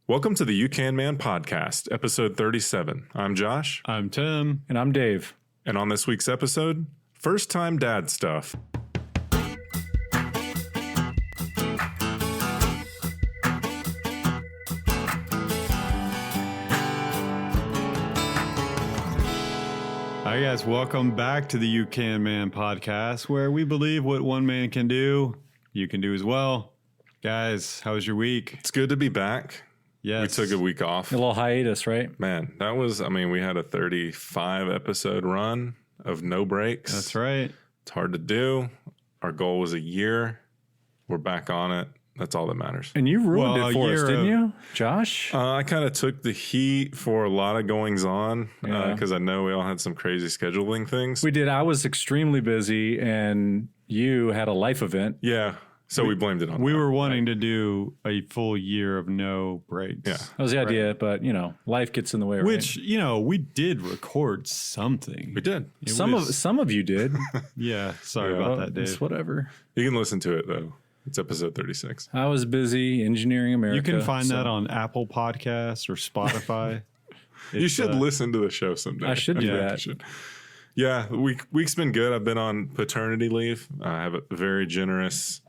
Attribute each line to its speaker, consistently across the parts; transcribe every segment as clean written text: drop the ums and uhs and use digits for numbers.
Speaker 1: Welcome to the You Can Man podcast, episode 37. I'm Josh.
Speaker 2: I'm Tim.
Speaker 3: And I'm Dave.
Speaker 1: And on this week's episode, first time dad stuff.
Speaker 2: Hi guys, welcome back to the You Can Man podcast, where we believe what one man can do, you can do as well. Guys, how was your week?
Speaker 1: It's good to be back.
Speaker 2: Yes.
Speaker 1: We took a week off.
Speaker 3: A little hiatus, right?
Speaker 1: Man, that was, we had a 35 episode run of no breaks.
Speaker 2: That's right.
Speaker 1: It's hard to do. Our goal was a year. We're back on it. That's all that matters.
Speaker 3: And you ruined it for us, didn't you, Josh?
Speaker 1: I kind of took the heat for a lot of goings on because I know we all had some crazy scheduling things.
Speaker 3: We did. I was extremely busy, and you had a life event.
Speaker 1: Yeah. So we blamed it on
Speaker 2: We
Speaker 1: that.
Speaker 2: were wanting to do a full year of no breaks.
Speaker 1: Yeah.
Speaker 3: That was the idea, but, life gets in the way,
Speaker 2: Which, we did record something.
Speaker 1: We did.
Speaker 3: Some of you did.
Speaker 2: Yeah, sorry about that,
Speaker 3: It's
Speaker 2: Dave.
Speaker 3: whatever.
Speaker 1: You can listen to it, though. It's episode 36.
Speaker 3: I was busy engineering America.
Speaker 2: You can find that on Apple Podcasts or Spotify.
Speaker 1: You should listen to the show someday.
Speaker 3: I should do
Speaker 1: think
Speaker 3: that.
Speaker 1: you should. Yeah, week's been good. I've been on paternity leave. I have a very generous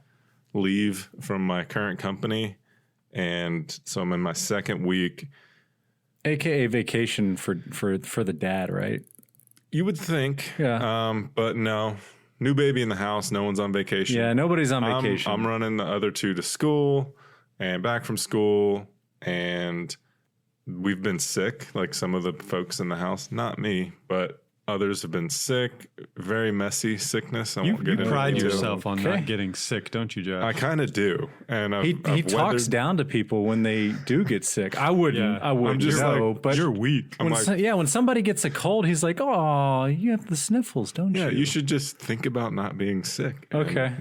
Speaker 1: leave from my current company, and so I'm in my second week.
Speaker 3: AKA vacation for the dad, right?
Speaker 1: You would think,
Speaker 3: Yeah.
Speaker 1: but no. New baby in the house. No one's on vacation.
Speaker 3: Yeah, nobody's on vacation.
Speaker 1: I'm running the other two to school and back from school, and we've been sick, like some of the folks in the house. Not me, but others have been sick. Very messy sickness. I won't
Speaker 2: You
Speaker 1: get into
Speaker 2: pride
Speaker 1: it.
Speaker 2: yourself on
Speaker 3: Okay.
Speaker 2: not getting sick, don't you, Josh?
Speaker 1: I kind of do, and
Speaker 3: He talks down to people when they do get sick. I wouldn't.
Speaker 2: Yeah.
Speaker 3: I wouldn't.
Speaker 1: I'm just
Speaker 3: know,
Speaker 1: like,
Speaker 3: but
Speaker 2: You're weak.
Speaker 1: I'm like,
Speaker 3: when somebody gets a cold, he's like, "Oh, you have the sniffles, don't you?"
Speaker 1: yeah, you should just think about not being sick.
Speaker 3: Okay.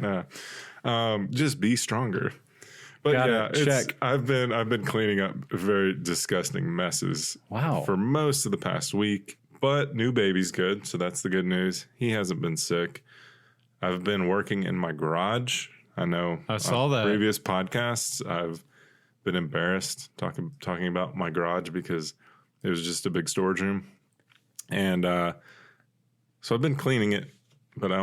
Speaker 1: Just be stronger. But
Speaker 3: Got
Speaker 1: yeah,
Speaker 3: it. Check.
Speaker 1: I've been cleaning up very disgusting messes.
Speaker 3: Wow.
Speaker 1: For most of the past week. But new baby's good, so that's the good news. He hasn't been sick. I've been working in my garage. I know.
Speaker 2: I saw that.
Speaker 1: Previous podcasts, I've been embarrassed talking about my garage because it was just a big storage room, and so I've been cleaning it. But I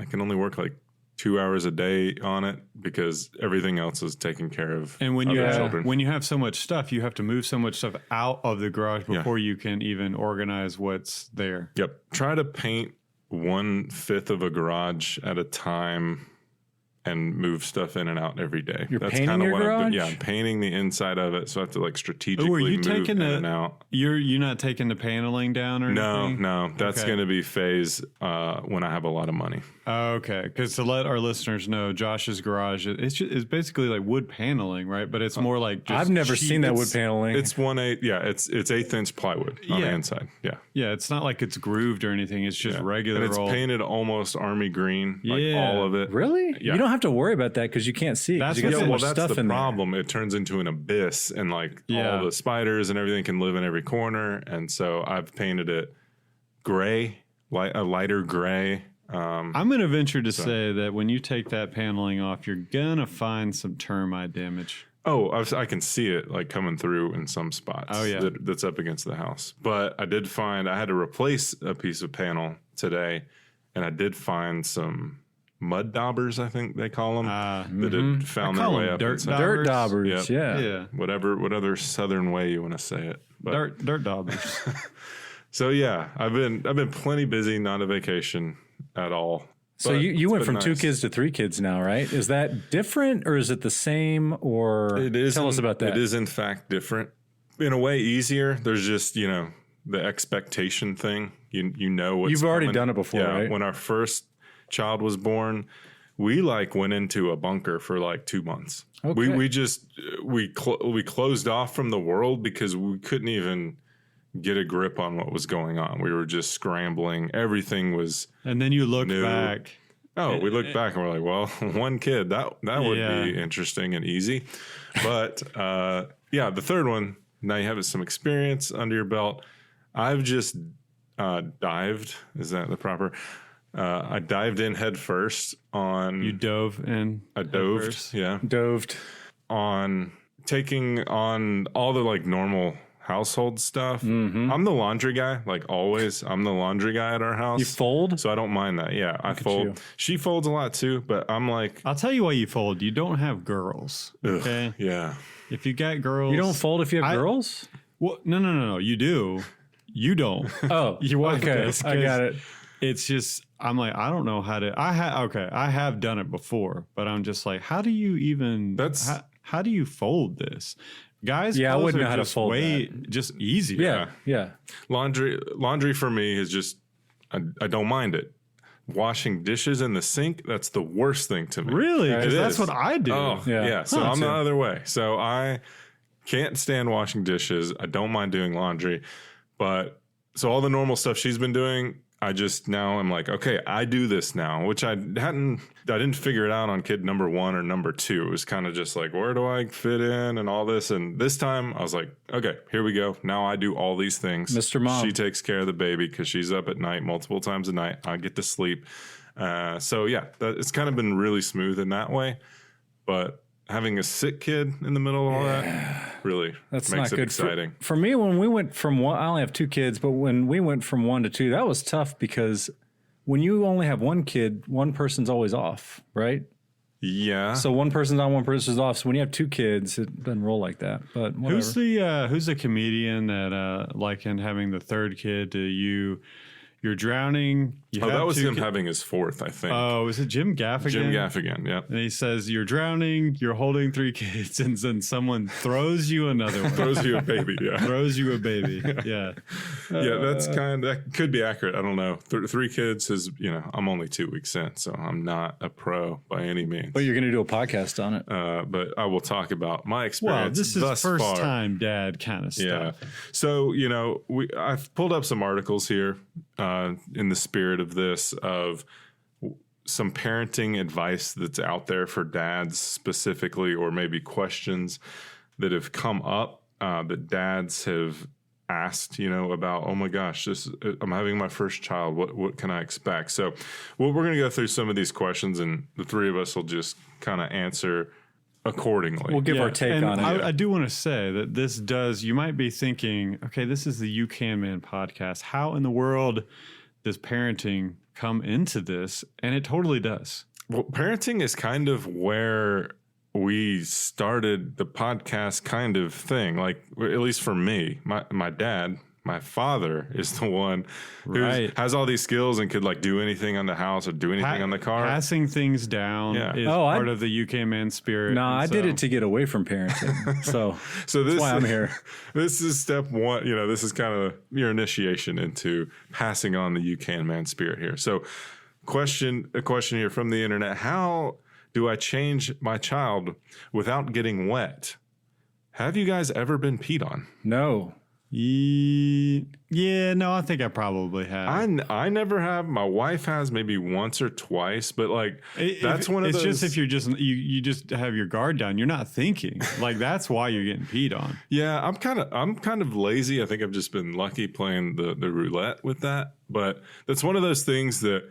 Speaker 1: can only work like 2 hours a day on it because everything else is taken care of.
Speaker 2: And when
Speaker 1: other children.
Speaker 2: when you have so much stuff, you have to move so much stuff out of the garage before you can even organize what's there.
Speaker 1: Yep. Try to paint 1/5 of a garage at a time and move stuff in and out every day.
Speaker 3: You're
Speaker 1: That's
Speaker 3: painting
Speaker 1: kinda
Speaker 3: your
Speaker 1: what I'm doing.
Speaker 3: garage?
Speaker 1: Yeah, I'm painting the inside of it, so I have to like strategically
Speaker 2: Are you
Speaker 1: move
Speaker 2: taking
Speaker 1: in and out.
Speaker 2: You're not taking the paneling down or anything?
Speaker 1: No, that's
Speaker 2: Okay.
Speaker 1: going to be phase when I have a lot of money.
Speaker 2: Okay, because to let our listeners know, Josh's garage it's basically like wood paneling, right? But it's more like just
Speaker 3: I've never seen that wood
Speaker 1: It's-
Speaker 3: paneling.
Speaker 1: It's 1/8. Yeah, it's 1/8 plywood on the
Speaker 2: Yeah.
Speaker 1: inside. Yeah,
Speaker 2: Yeah, it's not like it's grooved or anything. It's just regular
Speaker 1: and it's
Speaker 2: roll.
Speaker 1: painted almost army green, like
Speaker 2: Yeah.
Speaker 1: all of it.
Speaker 3: Really?
Speaker 1: Yeah.
Speaker 3: You don't have to worry about that because you can't see.
Speaker 2: That's
Speaker 3: You got
Speaker 2: what-
Speaker 3: so
Speaker 2: yeah,
Speaker 3: much
Speaker 1: Well, that's
Speaker 3: stuff
Speaker 1: the
Speaker 3: in
Speaker 1: problem. It turns into an abyss, and like
Speaker 2: Yeah.
Speaker 1: all the spiders and everything can live in every corner. And so I've painted it gray, a lighter gray.
Speaker 2: I'm going to venture to say that when you take that paneling off, you're going to find some termite damage.
Speaker 1: I can see it like coming through in some spots.
Speaker 2: Oh, yeah.
Speaker 1: That's up against the house. But I did find I had to replace a piece of panel today, and I did find some mud daubers, I think they call them, that had found
Speaker 2: I
Speaker 1: their
Speaker 2: call
Speaker 1: way
Speaker 2: them
Speaker 1: up
Speaker 2: dirt
Speaker 1: inside.
Speaker 3: Dirt daubers,
Speaker 1: Yep.
Speaker 3: yeah.
Speaker 2: Yeah.
Speaker 1: Whatever southern way you want to say it. But,
Speaker 2: Dirt daubers.
Speaker 1: So yeah, I've been plenty busy, not a vacation at all.
Speaker 3: So
Speaker 1: But
Speaker 3: you
Speaker 1: it's
Speaker 3: went
Speaker 1: been
Speaker 3: from 2
Speaker 1: nice.
Speaker 3: kids to 3 kids now, right? Is that different or is it the same? Or
Speaker 1: It is.
Speaker 3: tell us about that.
Speaker 1: It is in fact different. In a way, easier. There's just the expectation thing. You know what's
Speaker 3: You've already
Speaker 1: coming.
Speaker 3: done it before,
Speaker 1: Yeah.
Speaker 3: right?
Speaker 1: When our first child was born, we went into a bunker for like 2 months.
Speaker 3: Okay.
Speaker 1: We closed off from the world because we couldn't even get a grip on what was going on. We were just scrambling. Everything was.
Speaker 2: And then you look
Speaker 1: No.
Speaker 2: back.
Speaker 1: Oh, we looked back and we're like, well, 1 kid, that would
Speaker 2: Yeah.
Speaker 1: be interesting and easy. But the third one, now you have some experience under your belt. I've just dived. Is that the proper? I dived in head first on.
Speaker 2: You dove in.
Speaker 1: I
Speaker 2: head
Speaker 1: doved.
Speaker 2: first.
Speaker 1: Yeah.
Speaker 3: Doved.
Speaker 1: On taking on all the like normal household stuff. I'm the laundry guy, like always. I'm the laundry guy at our house.
Speaker 3: You fold?
Speaker 1: So I don't mind that. Yeah, I fold.
Speaker 3: you.
Speaker 1: She folds a lot too, but I'm like,
Speaker 2: I'll tell you why you fold. You don't have girls. Okay.
Speaker 1: ugh, yeah.
Speaker 2: If you got girls,
Speaker 3: You don't fold if you have
Speaker 2: I-
Speaker 3: girls?
Speaker 2: Well, no. You do. You don't.
Speaker 3: Oh,
Speaker 2: You want
Speaker 3: okay.
Speaker 2: this,
Speaker 3: I got it.
Speaker 2: It's just I'm like I don't know how to. I have done it before, but I'm just like, how do you even? How do you fold this? Guys,
Speaker 3: Yeah, I
Speaker 2: clothes
Speaker 3: wouldn't
Speaker 2: are
Speaker 3: know how to
Speaker 2: just
Speaker 3: fold
Speaker 2: just easier.
Speaker 3: Yeah.
Speaker 1: Laundry for me is just, I don't mind it. Washing dishes in the sink, that's the worst thing to me.
Speaker 2: Really?
Speaker 3: It
Speaker 2: 'Cause that's
Speaker 1: is.
Speaker 2: what I do.
Speaker 1: Oh,
Speaker 3: Yeah.
Speaker 1: yeah. So
Speaker 2: Huh.
Speaker 1: I'm the other way. So I can't stand washing dishes. I don't mind doing laundry. But so all the normal stuff she's been doing, now I'm like, okay, I do this now, which I didn't figure it out on kid number 1 or number 2. It was kind of just like, where do I fit in and all this. And this time I was like, okay, here we go. Now I do all these things.
Speaker 3: Mr. Mom.
Speaker 1: She takes care of the baby because she's up at night multiple times a night. I get to sleep. So yeah, it's kind of been really smooth in that way. But having a sick kid in the middle of all that really
Speaker 3: That's
Speaker 1: makes
Speaker 3: not
Speaker 1: it
Speaker 3: good.
Speaker 1: exciting.
Speaker 3: For me, when we went from one, I only have 2 kids, but when we went from 1 to 2, that was tough because when you only have 1 kid, one person's always off, right?
Speaker 1: Yeah.
Speaker 3: So one person's on, one person's off. So when you have 2 kids, it doesn't roll like that. But whatever.
Speaker 2: Who's the comedian that likened having the 3rd kid to you're drowning.
Speaker 1: that was him having his 4th, I think.
Speaker 2: Oh, was it Jim Gaffigan?
Speaker 1: Jim Gaffigan, yeah.
Speaker 2: And he says, you're drowning, you're holding 3 kids, and then someone throws you another one.
Speaker 1: Throws you a baby, yeah.
Speaker 2: Throws you a baby. Yeah.
Speaker 1: Yeah, that could be accurate. I don't know. 3 kids is, I'm only 2 weeks in, so I'm not a pro by any means.
Speaker 3: But you're going to do a podcast on it.
Speaker 1: But I will talk about my
Speaker 2: Well,
Speaker 1: experience.
Speaker 2: this is
Speaker 1: thus
Speaker 2: first
Speaker 1: far.
Speaker 2: time dad kind of
Speaker 1: Yeah.
Speaker 2: stuff.
Speaker 1: So, I've pulled up some articles here in the spirit of this, of some parenting advice that's out there for dads specifically, or maybe questions that have come up that dads have asked, about, oh my gosh, I'm having my first child. What can I expect? So we're going to go through some of these questions, and the 3 of us will just kind of answer accordingly.
Speaker 3: We'll give our take
Speaker 2: and
Speaker 3: on it.
Speaker 2: I do want to say that this does, you might be thinking, okay, this is the You Can Man podcast. How in the world does parenting come into this? And it totally does.
Speaker 1: Well, parenting is kind of where we started the podcast kind of thing. Like, at least for me, my dad, my father is the one who
Speaker 2: Right.
Speaker 1: has all these skills and could like do anything on the house or do anything on the car.
Speaker 2: Passing things down
Speaker 1: Yeah.
Speaker 2: is
Speaker 3: Oh,
Speaker 2: part of the UK man spirit.
Speaker 3: No,
Speaker 2: And
Speaker 3: I did
Speaker 2: so-
Speaker 3: it to get away from parenting. So
Speaker 1: So this
Speaker 3: that's why I'm here.
Speaker 1: This is step 1. This is kind of your initiation into passing on the You Can Man spirit here. So a question here from the internet. How do I change my child without getting wet? Have you guys ever been peed on?
Speaker 3: No.
Speaker 2: Yeah, no, I think I probably have.
Speaker 1: I never have. My wife has maybe once or twice, but like that's one of
Speaker 2: it's
Speaker 1: those.
Speaker 2: just if you're just you just have your guard down, you're not thinking. Like that's why you're getting peed on.
Speaker 1: Yeah, I'm kind of lazy. I think I've just been lucky playing the roulette with that. But that's one of those things that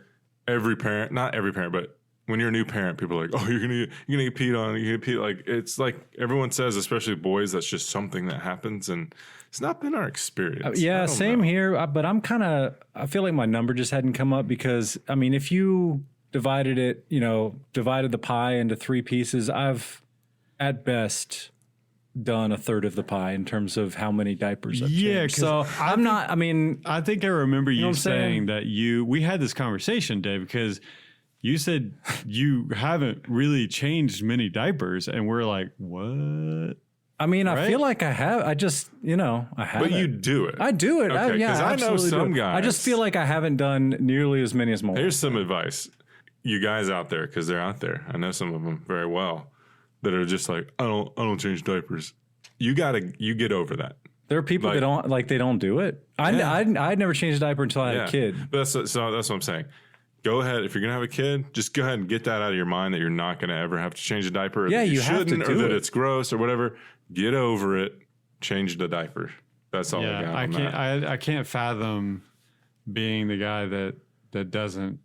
Speaker 1: every parent, not every parent, but when you're a new parent, people are like, "Oh, you're gonna get peed on. You're gonna pee." Like it's like everyone says, especially boys. That's just something that happens, and it's not been our experience. I
Speaker 3: Yeah,
Speaker 1: don't
Speaker 3: same
Speaker 1: know.
Speaker 3: here. But I feel like my number just hadn't come up because, I mean, if you divided the pie into 3 pieces, I've at best done a third of the pie in terms of how many diapers I've
Speaker 2: Yeah,
Speaker 3: changed.
Speaker 2: 'cause
Speaker 3: So I'm not, I mean,
Speaker 2: I think I remember you
Speaker 3: know what I'm
Speaker 2: saying
Speaker 3: saying?
Speaker 2: that we had this conversation, Dave, because you said you haven't really changed many diapers, and we're like, what?
Speaker 3: I mean, I
Speaker 2: Right?
Speaker 3: feel like I have. I just, I have.
Speaker 1: But you do it.
Speaker 3: I do it.
Speaker 1: Okay,
Speaker 3: yeah,
Speaker 1: 'cause I know
Speaker 3: absolutely do
Speaker 1: some
Speaker 3: it. I just
Speaker 1: guys-
Speaker 3: feel like I haven't done nearly as many as my wife.
Speaker 1: Here's some advice, you guys out there, because they're out there. I know some of them very well that are just like, I don't change diapers. You get over that.
Speaker 3: There are people
Speaker 1: Like-
Speaker 3: that don't do it. I'd never changed a diaper until I had a kid.
Speaker 1: But that's what I'm saying. Go ahead. If you're gonna have a kid, just go ahead and get that out of your mind that you're not gonna ever have to change a diaper. Or
Speaker 3: Yeah,
Speaker 1: that
Speaker 3: you have to
Speaker 1: shouldn't, or
Speaker 3: do
Speaker 1: that
Speaker 3: it.
Speaker 1: it's gross or whatever. Get over it. Change the diaper. That's all I got
Speaker 2: Yeah,
Speaker 1: on that.
Speaker 2: I can't fathom being the guy that doesn't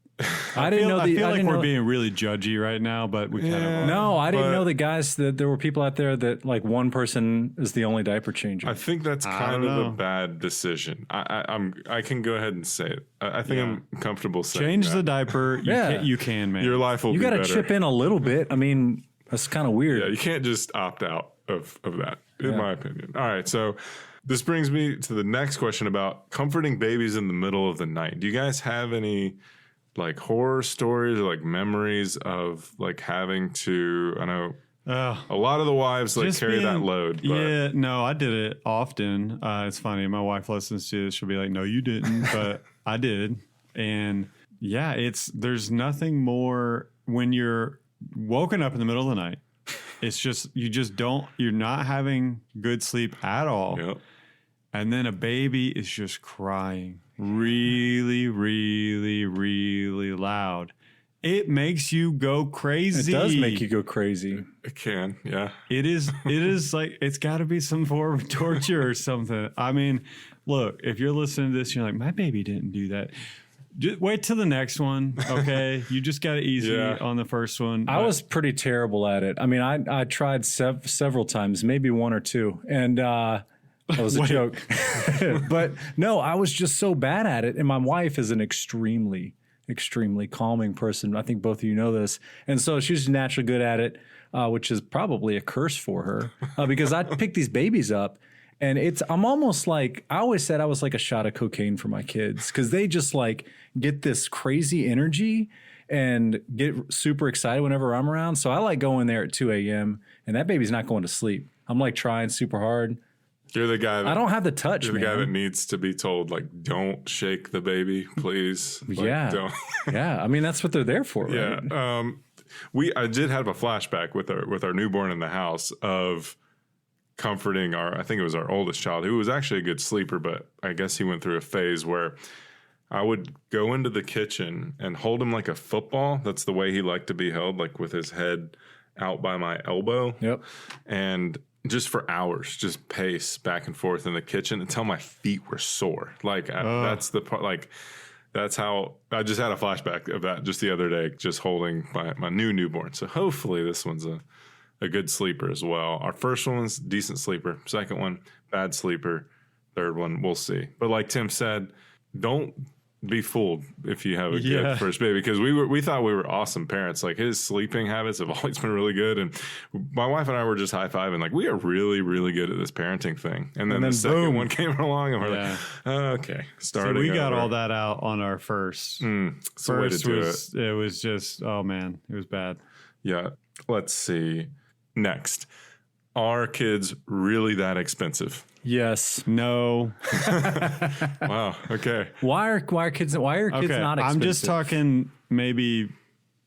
Speaker 3: I didn't know.
Speaker 2: I feel like we're being really judgy right now, but we kind of are.
Speaker 3: No, I didn't know that, guys. That there were people out there that like one person is the only diaper changer.
Speaker 1: I think that's kind of a bad decision. I can go ahead and say it. I think I'm comfortable saying
Speaker 2: Change
Speaker 1: that.
Speaker 2: the diaper. You can, man.
Speaker 1: Your life will
Speaker 3: You
Speaker 1: be
Speaker 3: got to
Speaker 1: better.
Speaker 3: chip in a little bit. I mean, that's kind of weird.
Speaker 1: Yeah, you can't just opt out of that, in my opinion. All right, so this brings me to the next question about comforting babies in the middle of the night. Do you guys have any like horror stories or like memories of like having to? I know a lot of the wives like carry that load. But.
Speaker 2: Yeah, no, I did it often. It's funny. My wife listens to this. She'll be like, "No, you didn't," but I did. And yeah, there's nothing more when you're woken up in the middle of the night. It's just you're not having good sleep at all.
Speaker 1: Yep.
Speaker 2: And then a baby is just crying really, really, really loud. It makes you go crazy.
Speaker 3: It does make you go crazy.
Speaker 1: It can, yeah.
Speaker 2: It is like, it's got to be some form of torture or something. I mean, look, if you're listening to this, you're like, my baby didn't do that. Just wait till the next one, okay? You just got it easy on the first one.
Speaker 3: I was pretty terrible at it. I mean, I tried several times, maybe one or two, and that was a joke. But no, I was just so bad at it. And my wife is an extremely calming person. I think both of you know this. And so she's naturally good at it, which is probably a curse for her because I pick these babies up. And I'm almost like, I always said I was like a shot of cocaine for my kids because they just like get this crazy energy and get super excited whenever I'm around. So I like going there at 2 a.m. and that baby's not going to sleep. I'm like trying super hard.
Speaker 1: You're the guy that,
Speaker 3: I don't have the touch,
Speaker 1: You're the guy that needs to be told, like, don't shake the baby, please. Like,
Speaker 3: yeah.
Speaker 1: Don't.
Speaker 3: Yeah. I mean, that's what they're there for, right?
Speaker 1: Yeah. I did have a flashback with our newborn in the house of comforting I think it was our oldest child, who was actually a good sleeper, but I guess he went through a phase where I would go into the kitchen and hold him like a football. That's the way he liked to be held, like with his head out by my elbow.
Speaker 3: Yep.
Speaker 1: And just for hours, just pace back and forth in the kitchen until my feet were sore. Like that's the part, like that's how I just had a flashback of that just the other day, just holding my newborn. So hopefully this one's a good sleeper as well. Our first one's decent sleeper. Second one, bad sleeper. Third one, we'll see. But like Tim said, don't be fooled if you have a good first baby, because we thought we were awesome parents. Like his sleeping habits have always been really good, and my wife and I were just high-fiving like we are really, really good at this parenting thing. And then the second one came along and we're like, okay, starting.
Speaker 2: So we got all that out on our first.
Speaker 1: First
Speaker 2: it was just, oh man, it was bad.
Speaker 1: Yeah. Let's see. Next, are kids really that expensive?
Speaker 3: Yes.
Speaker 2: No.
Speaker 1: Wow. Okay.
Speaker 3: Why are kids not expensive?
Speaker 2: I'm just talking maybe,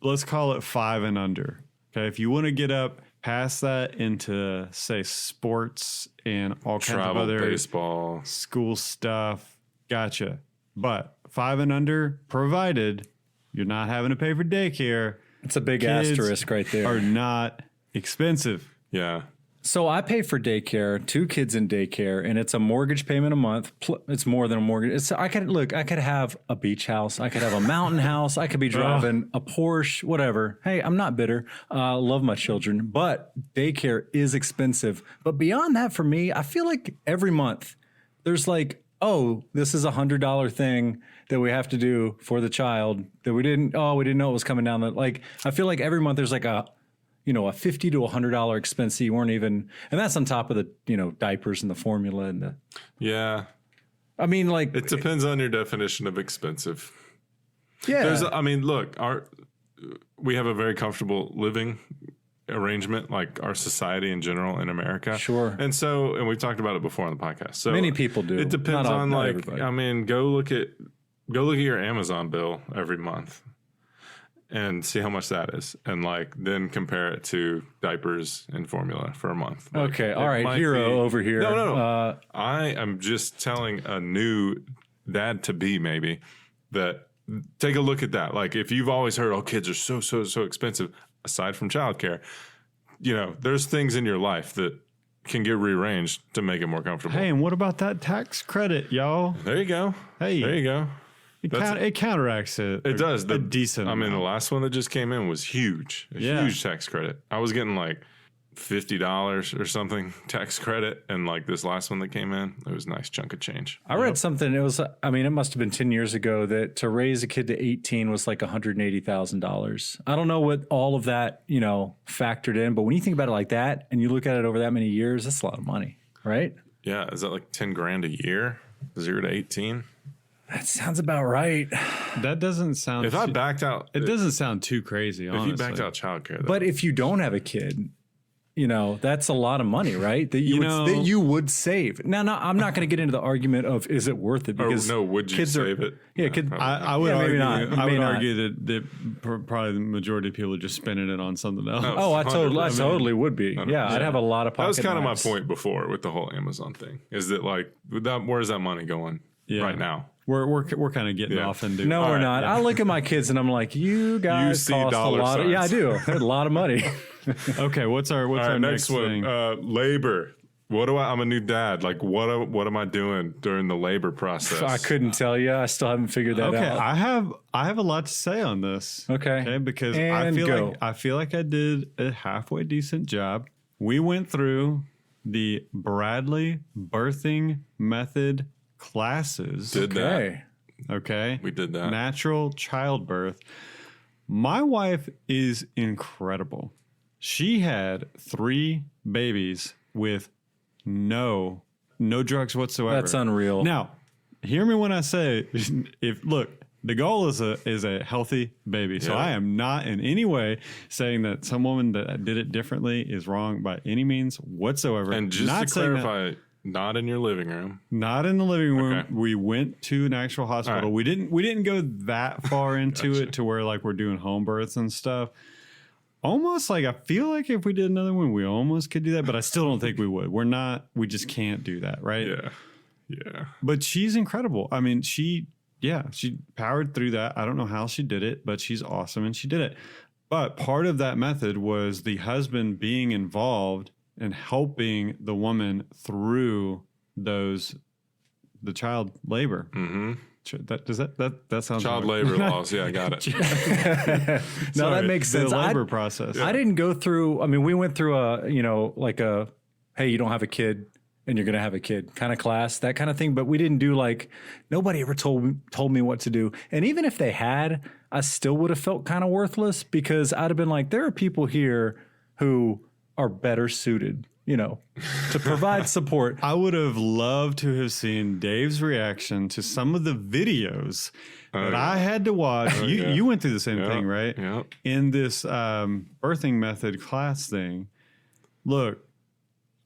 Speaker 2: let's call it 5 and under. Okay. If you want to get up past that into, say, sports and all kinds of other
Speaker 1: baseball,
Speaker 2: school stuff, gotcha. But 5 and under, provided you're not having to pay for daycare.
Speaker 3: It's a big asterisk right there.
Speaker 2: Are not expensive.
Speaker 1: Yeah.
Speaker 3: So I pay for daycare, 2 kids in daycare, and it's a mortgage payment a month. It's more than a mortgage. I could have a beach house. I could have a mountain house. I could be driving a Porsche, whatever. Hey, I'm not bitter. Love my children, but daycare is expensive. But beyond that, for me, I feel like every month there's like, oh, this is $100 thing that we have to do for the child that we didn't know it was coming down. Like, I feel like every month there's like a $50 to $100 expense that you weren't even, and that's on top of the, diapers and the formula and the.
Speaker 1: Yeah.
Speaker 3: I mean, like.
Speaker 1: It depends on your definition of expensive.
Speaker 3: Yeah.
Speaker 1: Look, we have a very comfortable living arrangement, like our society in general in America.
Speaker 3: Sure.
Speaker 1: And we've talked about it before on the podcast. So
Speaker 3: many people do.
Speaker 1: It depends
Speaker 3: not
Speaker 1: on
Speaker 3: everybody.
Speaker 1: go look at your Amazon bill every month and see how much that is, and then compare it to diapers and formula for a month.
Speaker 3: Okay, all right, hero over here.
Speaker 1: No. I am just telling a new dad to be maybe that take a look at that. Like if you've always heard, oh, kids are so expensive, aside from childcare, there's things in your life that can get rearranged to make it more comfortable.
Speaker 2: Hey, and what about that tax credit, y'all?
Speaker 1: There you go.
Speaker 2: Hey.
Speaker 1: There you go.
Speaker 2: It counteracts it.
Speaker 1: It does.
Speaker 2: A decent.
Speaker 1: I mean, the
Speaker 2: amount.
Speaker 1: last one that just came in was huge. A huge tax credit. I was getting like $50 or something tax credit, and like this last one that came in, it was a nice chunk of change.
Speaker 3: I read something. It was, I mean, it must have been 10 years ago that to raise a kid to 18 was like $180,000. I don't know what all of that, factored in, but when you think about it like that and you look at it over that many years, that's a lot of money, right?
Speaker 1: Yeah. Is that like 10 grand a year? 0 to 18?
Speaker 3: That sounds about right.
Speaker 2: That doesn't sound.
Speaker 1: If I backed out,
Speaker 2: it doesn't sound too crazy. Honestly.
Speaker 1: If you backed out childcare,
Speaker 3: But if you don't have a kid, that's a lot of money, right? That you would save. Now, I'm not going to get into the argument of is it worth it because
Speaker 1: would you save it?
Speaker 3: Yeah,
Speaker 2: I would argue.
Speaker 3: maybe not.
Speaker 2: I would argue that probably the majority of people are just spending it on something else.
Speaker 3: Oh, I totally would be.
Speaker 1: 100%.
Speaker 3: Yeah, I'd have a lot of pocket.
Speaker 1: That was kind of my
Speaker 3: knives.
Speaker 1: point before with the whole Amazon thing. Is that like where's that money going right now?
Speaker 2: We're kind of getting off into.
Speaker 3: No, we're not. I look at my kids and I'm like, you guys cost a lot. I do. A lot of money.
Speaker 2: Okay, what's our next
Speaker 1: one?
Speaker 2: thing?
Speaker 1: Labor. I'm a new dad. Like, what am I doing during the labor process?
Speaker 3: I couldn't tell you. I still haven't figured that out.
Speaker 2: I have a lot to say on this.
Speaker 3: Okay,
Speaker 2: because I feel like I did a halfway decent job. We went through the Bradley birthing method classes.
Speaker 1: Did that.
Speaker 2: Okay.
Speaker 1: We did that.
Speaker 2: Natural childbirth. My wife is incredible. She had 3 babies with no drugs whatsoever.
Speaker 3: That's unreal.
Speaker 2: Now, hear me when I say, the goal is a healthy baby. So I am not in any way saying that some woman that did it differently is wrong by any means whatsoever.
Speaker 1: And just to clarify, not in your living room.
Speaker 2: Not in the living room.
Speaker 1: Okay.
Speaker 2: We went to an actual hospital. Right. We didn't go that far into it to where like we're doing home births and stuff. Almost like I feel like if we did another one, we almost could do that, but I still don't think we would. We just can't do that, right?
Speaker 1: Yeah.
Speaker 2: But she's incredible. I mean, she powered through that. I don't know how she did it, but she's awesome and she did it. But part of that method was the husband being involved and helping the woman through the child labor.
Speaker 1: Mm-hmm.
Speaker 2: That sounds
Speaker 1: child labor laws. Yeah, I got it.
Speaker 3: No, that makes sense.
Speaker 2: The labor process.
Speaker 3: I didn't go through. I mean, we went through hey, you don't have a kid and you're going to have a kid kind of class, that kind of thing. But we didn't do nobody ever told me what to do. And even if they had, I still would have felt kind of worthless because I'd have been like, there are people here who are better suited, to provide support.
Speaker 2: I would have loved to have seen Dave's reaction to some of the videos that I had to watch. You went through the same thing, right?
Speaker 1: Yeah.
Speaker 2: In this birthing method class thing. Look,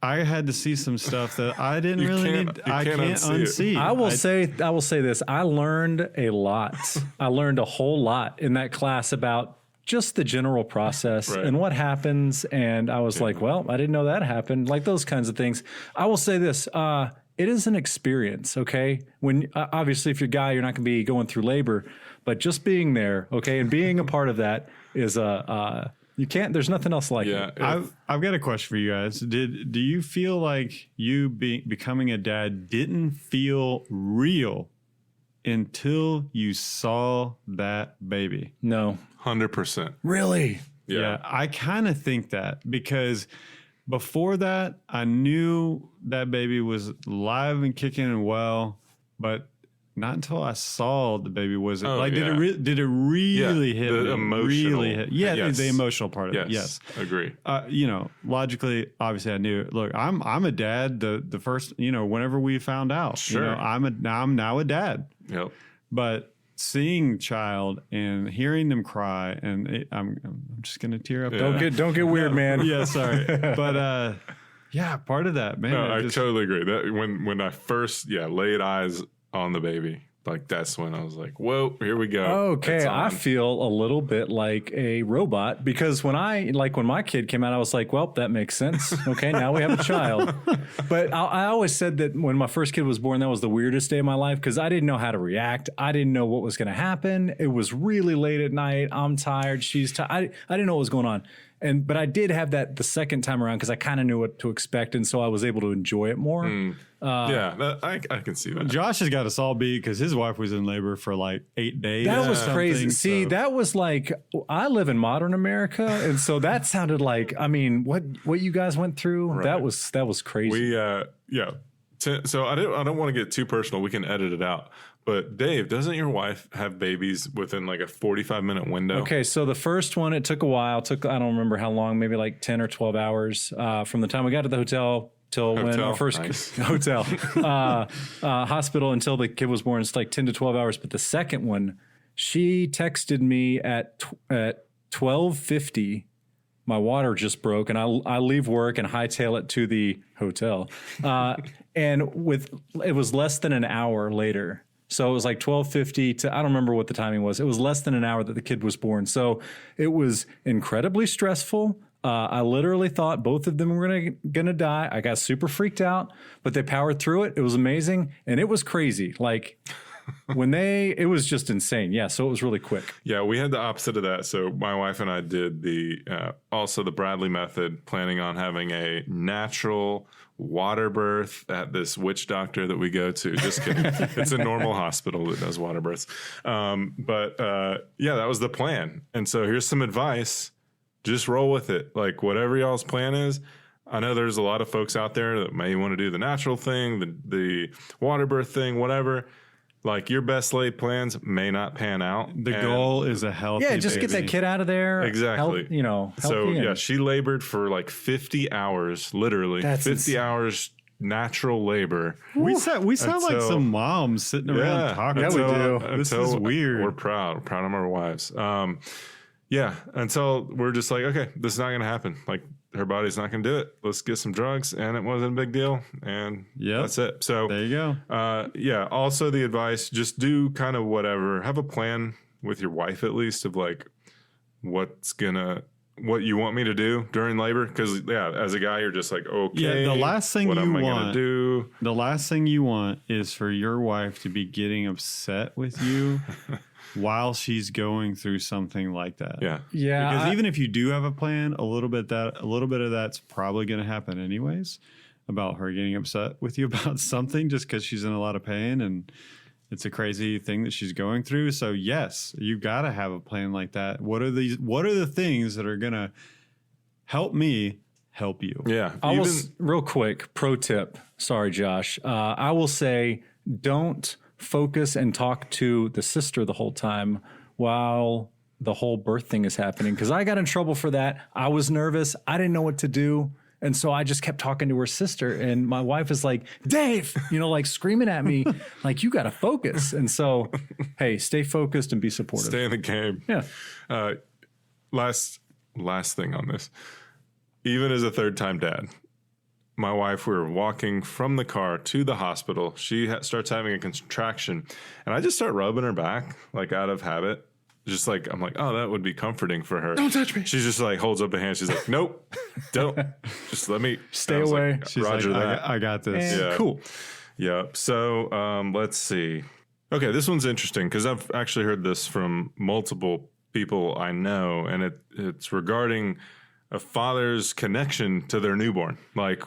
Speaker 2: I had to see some stuff that I didn't really need. I can't unsee.
Speaker 3: I will say this. I learned a lot. I learned a whole lot in that class about just the general process and what happens. And I was like, well, I didn't know that happened. Like those kinds of things. I will say this. It is an experience, okay? When obviously, if you're a guy, you're not going to be going through labor, but just being there, okay, and being a part of that is you can't. There's nothing else like it.
Speaker 2: I've got a question for you guys. Do you feel like you becoming a dad didn't feel real until you saw that baby?
Speaker 3: No,
Speaker 1: 100%.
Speaker 3: Really?
Speaker 2: Yeah, I kind of think that because before that, I knew that baby was live and kicking and well, but not until I saw the baby was it did it really hit
Speaker 1: the
Speaker 2: me?
Speaker 1: Emotional,
Speaker 2: really hit? Yeah, the emotional part of it. Yes,
Speaker 1: agree.
Speaker 2: Logically, obviously, I knew. Look, I'm a dad. The first, whenever we found out,
Speaker 1: sure,
Speaker 2: I'm now a dad.
Speaker 1: Yep.
Speaker 2: But seeing child and hearing them cry, and I'm just gonna tear up.
Speaker 3: Yeah. Don't get weird, man.
Speaker 2: Yeah, sorry, but part of that, man.
Speaker 1: No, I totally agree. That when I first laid eyes on the baby, like that's when I was like, whoa, here we go.
Speaker 3: Okay, I feel a little bit like a robot because when my kid came out, I was like, well, that makes sense. Okay, now we have a child. But I always said that when my first kid was born, that was the weirdest day of my life because I didn't know how to react. I didn't know what was going to happen. It was really late at night. I'm tired. She's tired. I didn't know what was going on. but I did have that the second time around because I kind of knew what to expect, and so I was able to enjoy it more.
Speaker 1: I can see that.
Speaker 2: Josh has got us all beat because his wife was in labor for like 8 days.
Speaker 3: That was crazy. See,
Speaker 2: so.
Speaker 3: that was like, I live in modern America, and so that sounded like, I mean, what you guys went through,
Speaker 1: Right.
Speaker 3: that was crazy.
Speaker 1: So I don't want to get too personal. We can edit it out. But Dave, doesn't your wife have babies within like a 45-minute window?
Speaker 3: Okay, so the first one, it took a while. I don't remember how long, maybe like 10 or 12 hours from the time we got to the hotel till when our first hospital until the kid was born. It's like 10 to 12 hours. But the second one, she texted me at 12:50. My water just broke, and I leave work and hightail it to the hotel. And it was less than an hour later. So it was like 12:50 to, I don't remember what the timing was. It was less than an hour that the kid was born. So it was incredibly stressful. I literally thought both of them were gonna die. I got super freaked out, but they powered through it. It was amazing, and it was crazy. Like it was just insane. Yeah, so it was really quick.
Speaker 1: Yeah, we had the opposite of that. So my wife and I did also the Bradley method, planning on having a natural water birth at this witch doctor that we go to. Just kidding. It's a normal hospital that does water births. But that was the plan. And so here's some advice. Just roll with it. Like whatever y'all's plan is. I know there's a lot of folks out there that may want to do the natural thing, the water birth thing, whatever. Like your best laid plans may not pan out.
Speaker 2: The goal is a healthy
Speaker 3: just
Speaker 2: baby.
Speaker 3: get that kid out of there.
Speaker 1: Exactly.
Speaker 3: Healthy
Speaker 1: she labored for like 50 hours, literally.
Speaker 3: That's
Speaker 1: 50 hours natural labor.
Speaker 2: We sound like some moms sitting around talking.
Speaker 3: Yeah, we do.
Speaker 2: This is weird.
Speaker 1: We're proud of our wives. Until we're just like, okay, this is not going to happen. Like her body's not going to do it. Let's get some drugs. And it wasn't a big deal. And that's it. So
Speaker 2: there you
Speaker 1: go. Also the advice, just do kind of whatever. Have a plan with your wife at least of like what you want me to do during labor. Because as a guy, you're just like, okay.
Speaker 2: Yeah, the last thing
Speaker 1: what
Speaker 2: you
Speaker 1: am I
Speaker 2: want
Speaker 1: gonna do?
Speaker 2: The last thing you want is for your wife to be getting upset with you while she's going through something like that.
Speaker 1: Yeah.
Speaker 2: Because even if you do have a plan, a little bit of that's probably going to happen anyways, about her getting upset with you about something just because she's in a lot of pain and it's a crazy thing that she's going through. So yes, you got to have a plan like that. What are the things that are going to help me help you?
Speaker 1: Yeah.
Speaker 3: Real quick, pro tip. Sorry, Josh. I will say, don't focus and talk to the sister the whole time while the whole birth thing is happening. Because I got in trouble for that. I was nervous. I didn't know what to do. And so I just kept talking to her sister. And my wife is like, Dave, like screaming at me, like, you got to focus. And so, hey, stay focused and be supportive.
Speaker 1: Stay in the game.
Speaker 3: Yeah.
Speaker 1: Last thing on this. Even as a third-time dad, my wife, we were walking from the car to the hospital. She starts having a contraction, and I just start rubbing her back, like out of habit. Just like, I'm like, oh, that would be comforting for her.
Speaker 3: Don't touch me.
Speaker 1: She's just like, holds up a hand. She's like, nope, don't. Just let me.
Speaker 3: Stay away.
Speaker 1: Like,
Speaker 2: She's
Speaker 1: Roger
Speaker 2: like,
Speaker 1: that.
Speaker 2: I got this.
Speaker 3: And
Speaker 1: Yeah.
Speaker 3: cool.
Speaker 1: Yeah. So let's see. Okay, this one's interesting because I've actually heard this from multiple people I know, and it's regarding a father's connection to their newborn. Like,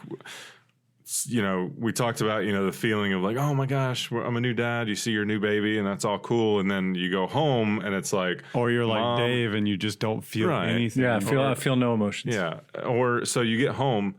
Speaker 1: we talked about, the feeling of like, oh my gosh, I'm a new dad. You see your new baby and that's all cool. And then you go home and it's like,
Speaker 2: or you're like
Speaker 1: Mom,
Speaker 2: Dave and you just don't feel anything.
Speaker 3: Yeah, I feel no emotions.
Speaker 1: Yeah. Or so you get home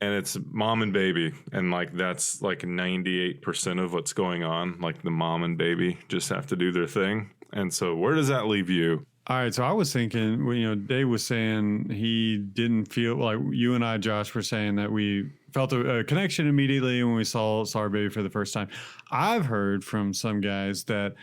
Speaker 1: and it's mom and baby. And like, that's like 98% of what's going on. Like the mom and baby just have to do their thing. And so where does that leave you?
Speaker 2: All right, so I was thinking, Dave was saying he didn't feel like you and I, Josh, were saying that we felt a connection immediately when we saw our baby for the first time. I've heard from some guys that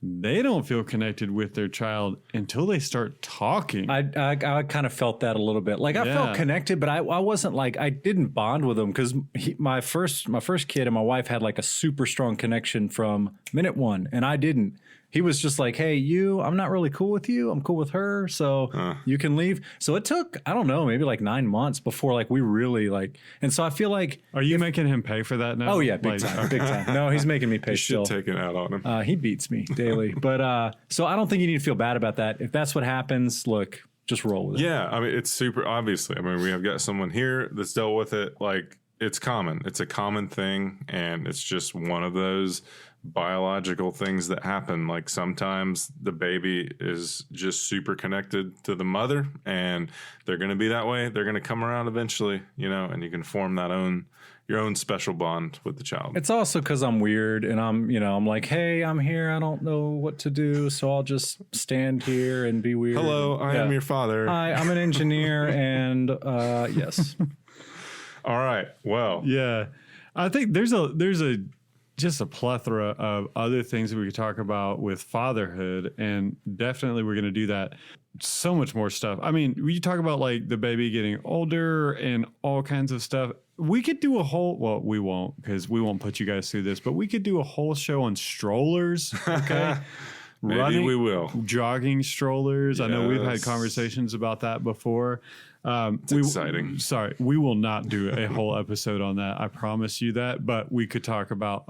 Speaker 2: they don't feel connected with their child until they start talking.
Speaker 3: I kind of felt that a little bit. Like I felt connected, but I wasn't like, I didn't bond with him because my first kid and my wife had like a super strong connection from minute one, and I didn't. He was just like, hey, I'm not really cool with you. I'm cool with her. So you can leave. So it took, I don't know, maybe like 9 months before like we really like, and so I feel like.
Speaker 2: Are you making him pay for that now?
Speaker 3: Oh yeah, big time. No, he's making me pay
Speaker 1: You
Speaker 3: still.
Speaker 1: should take it out on him.
Speaker 3: He beats me daily. But so I don't think you need to feel bad about that. If that's what happens, look, just roll with it.
Speaker 1: Yeah, I mean, it's super obviously. I mean, we have got someone here that's dealt with it. Like, it's common. It's a common thing, and it's just one of those biological things that happen. Like, sometimes the baby is just super connected to the mother, and they're going to be that way. They're going to come around eventually, and you can form your own special bond with the child.
Speaker 3: It's also because I'm weird and I'm like, hey, I'm here. I don't know what to do. So I'll just stand here and be weird.
Speaker 1: Hello, I am your father.
Speaker 3: Hi, I'm an engineer. And yes.
Speaker 1: All right. Well,
Speaker 2: Yeah. I think there's just a plethora of other things that we could talk about with fatherhood. And definitely we're going to do that. So much more stuff. I mean, we talk about like the baby getting older and all kinds of stuff. We could do we won't, because we won't put you guys through this, but we could do a whole show on strollers. Okay.
Speaker 1: maybe we will.
Speaker 2: Jogging strollers. I know we've had
Speaker 1: Yes.
Speaker 2: conversations about that before.
Speaker 1: It's exciting.
Speaker 2: Sorry, we will not do a whole episode on that. I promise you that, but we could talk about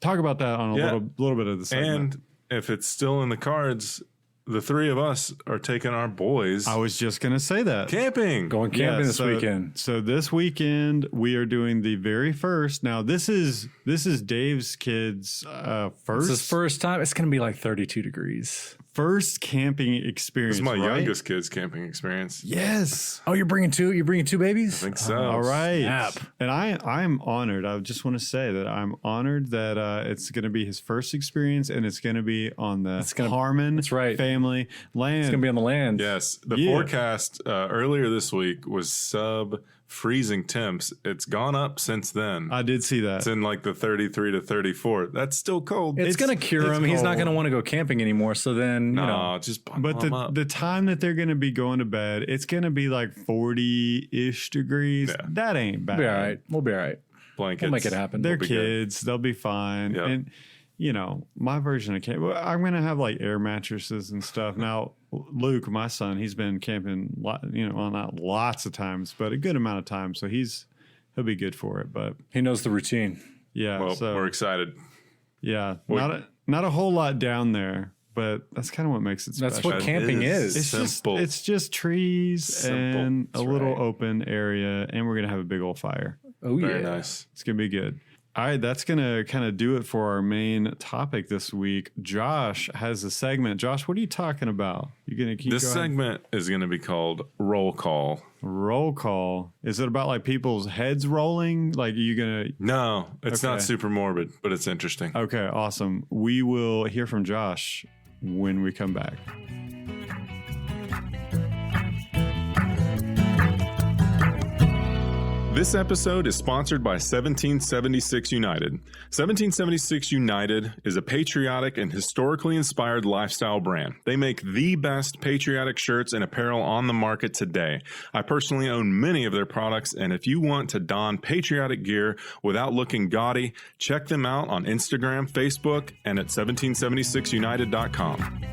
Speaker 2: that on a little bit of the segment.
Speaker 1: And if it's still in the cards, the three of us are taking our boys
Speaker 2: I was just going to say that.
Speaker 1: camping.
Speaker 3: Going camping this weekend.
Speaker 2: So this weekend we are doing the very first. Now this is Dave's kids'
Speaker 3: It's his first time. It's going to be like 32 degrees.
Speaker 2: first camping experience.
Speaker 1: This is my
Speaker 2: right?
Speaker 1: youngest kid's camping experience.
Speaker 2: Yes.
Speaker 3: Oh, you're bringing two? You're bringing two babies?
Speaker 1: I think so.
Speaker 2: All right.
Speaker 3: Snap.
Speaker 2: And I'm honored. I just want to say that I'm honored that it's going to be his first experience, and it's going to be on the Harmon
Speaker 3: that's right.
Speaker 2: family land.
Speaker 3: It's going to be on the land.
Speaker 1: Yes. The forecast earlier this week was sub-freezing temps. It's gone up since then.
Speaker 2: I did see that.
Speaker 1: It's in like the 33 to 34. That's still cold.
Speaker 3: It's going to cure him. He's not going to want to go camping anymore. So then,
Speaker 1: just
Speaker 2: But
Speaker 1: him up.
Speaker 2: the time that they're going to be going to bed, it's going to be like 40-ish degrees.
Speaker 1: Yeah.
Speaker 2: That ain't bad.
Speaker 3: we'll be all right. We'll be all right.
Speaker 1: Blankets.
Speaker 3: We'll make it happen.
Speaker 2: They're
Speaker 1: We'll be good.
Speaker 2: kids. They'll be fine.
Speaker 1: Yep.
Speaker 2: And, my version of camp, I'm going to have like air mattresses and stuff. Now, Luke, my son, he's been camping, not lots of times, but a good amount of times. So he'll be good for it. But
Speaker 3: He knows the routine.
Speaker 2: yeah,
Speaker 1: Well,
Speaker 2: so
Speaker 1: we're excited.
Speaker 2: yeah, not a whole lot down there, but that's kind of what makes it special.
Speaker 3: That's what
Speaker 1: That
Speaker 3: camping
Speaker 1: is
Speaker 3: is.
Speaker 1: simple.
Speaker 2: It's just trees
Speaker 1: Simple.
Speaker 2: and a
Speaker 3: That's
Speaker 2: little
Speaker 3: right.
Speaker 2: open area, and we're gonna have a big old fire.
Speaker 3: Oh,
Speaker 1: Very
Speaker 3: yeah.
Speaker 1: nice.
Speaker 2: It's gonna be good. All right, that's gonna kind of do it for our main topic this week. Josh has a segment. Josh, what are you talking about? You gonna keep
Speaker 1: This
Speaker 2: going?
Speaker 1: segment is going to be called Roll Call.
Speaker 2: Roll call. Is it about like people's heads rolling? Like, are you gonna?
Speaker 1: No, it's not
Speaker 2: Okay.
Speaker 1: super morbid, but it's interesting.
Speaker 2: Okay, awesome. We will hear from Josh when we come back.
Speaker 1: This episode is sponsored by 1776 United. 1776 United is a patriotic and historically inspired lifestyle brand. They make the best patriotic shirts and apparel on the market today. I personally own many of their products, and if you want to don patriotic gear without looking gaudy, check them out on Instagram, Facebook, and at 1776united.com.